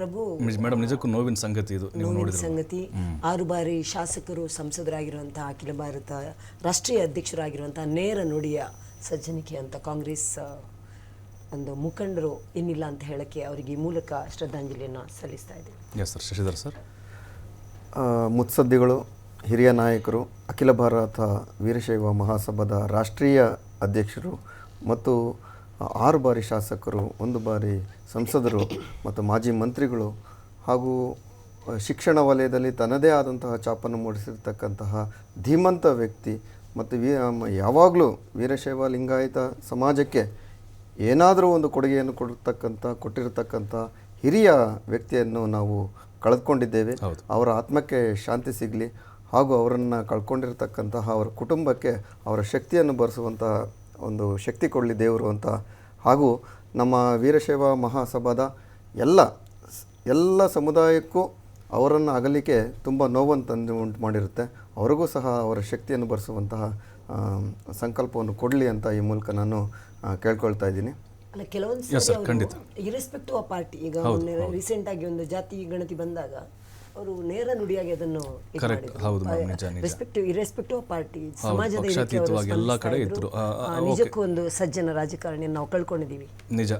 ಪ್ರಭು madam ನಿಜಕ್ಕೂ ನೋವಿನ ಸಂಗತಿ ಇದು ನೀವು ನೋವಿನ ನೋಡಿದ್ರೆ ಸಂಗತಿ. 6 ಬಾರಿ ಶಾಸಕರು, ಸಂಸದರಾಗಿರುವಂತಹ, ಅಖಿಲ ಭಾರತ ರಾಷ್ಟ್ರೀಯ ಅಧ್ಯಕ್ಷರಾಗಿರುವಂತಹ ನೇರ ನುಡಿಯ ಸಜ್ಜನಿಕೆ ಅಂತ ಕಾಂಗ್ರೆಸ್ ಒಂದು ಮುಖಂಡರು ಇನ್ನಿಲ್ಲ ಅಂತ ಹೇಳಕ್ಕೆ ಅವರಿಗೆ ಈ ಮೂಲಕ ಶ್ರದ್ಧಾಂಜಲಿಯನ್ನು ಸಲ್ಲಿಸ್ತಾ ಇದ್ದೀವಿ. Yes sir. ಶಶಿಧರ್ ಸರ್. ಮುತ್ಸದ್ದಿಗಳು, ಹಿರಿಯ ನಾಯಕರು, ಅಖಿಲ ಭಾರತ ವೀರಶೈವ ಮಹಾಸಭಾದ ರಾಷ್ಟ್ರೀಯ ಅಧ್ಯಕ್ಷರು ಮತ್ತು 6 ಬಾರಿ ಶಾಸಕರು, 1 ಬಾರಿ ಸಂಸದರು ಮತ್ತು ಮಾಜಿ ಮಂತ್ರಿಗಳು ಹಾಗೂ ಶಿಕ್ಷಣ ವಲಯದಲ್ಲಿ ತನ್ನದೇ ಆದಂತಹ ಛಾಪನ್ನು ಮೂಡಿಸಿರ್ತಕ್ಕಂತಹ ಧೀಮಂತ ವ್ಯಕ್ತಿ ಮತ್ತು ಯಾವಾಗಲೂ ವೀರಶೈವ ಲಿಂಗಾಯತ ಸಮಾಜಕ್ಕೆ ಏನಾದರೂ ಒಂದು ಕೊಡುಗೆಯನ್ನು ಕೊಟ್ಟಿರತಕ್ಕಂಥ ಹಿರಿಯ ವ್ಯಕ್ತಿಯನ್ನು ನಾವು ಕಳೆದುಕೊಂಡಿದ್ದೇವೆ. ಅವರ ಆತ್ಮಕ್ಕೆ ಶಾಂತಿ ಸಿಗಲಿ ಹಾಗೂ ಅವರನ್ನು ಕಳ್ಕೊಂಡಿರ್ತಕ್ಕಂತಹ ಅವರ ಕುಟುಂಬಕ್ಕೆ ಅವರ ಶಕ್ತಿಯನ್ನು ಬರೆಸುವಂತಹ ಒಂದು ಶಕ್ತಿ ಕೊಡಲಿ ದೇವರು ಅಂತ, ಹಾಗೂ ನಮ್ಮ ವೀರಶೈವ ಮಹಾಸಭಾದ ಎಲ್ಲ ಸಮುದಾಯಕ್ಕೂ ಅವರನ್ನು ಅಗಲಿಕೆ ತುಂಬ ನೋವನ್ನು ತಂದು ಉಂಟು ಮಾಡಿರುತ್ತೆ. ಅವರಿಗೂ ಸಹ ಅವರ ಶಕ್ತಿಯನ್ನು ಬರೆಸುವಂತಹ ಸಂಕಲ್ಪವನ್ನು ಕೊಡಲಿ ಅಂತ ಈ ಮೂಲಕ ನಾನು ಕೇಳ್ಕೊಳ್ತಾ ಇದ್ದೀನಿ. ಅಲ್ಲ, ಕೆಲವೊಂದು ಇರೆಸ್ಪೆಕ್ಟಿವ್ ಆಫ್ ಪಾರ್ಟಿ, ಈಗ ರೀಸೆಂಟ್ ಆಗಿ ಒಂದು ಜಾತಿ ಗಣತಿ ಬಂದಾಗ ಅವರು ನೇರ ನುಡಿಯಾಗಿ ಅದನ್ನು ಇರೆಸ್ಪೆಕ್ಟಿವ್ ಆಫ್ ಪಾರ್ಟಿ ಸಮಾಜದ ಎಲ್ಲ ಕಡೆ ಇದ್ರು. ನಿಜಕ್ಕೂ ಒಂದು ಸಜ್ಜನ ರಾಜಕಾರಣಿ ನಾವು ಕಳ್ಕೊಂಡಿದ್ದೀವಿ. ನಿಜ.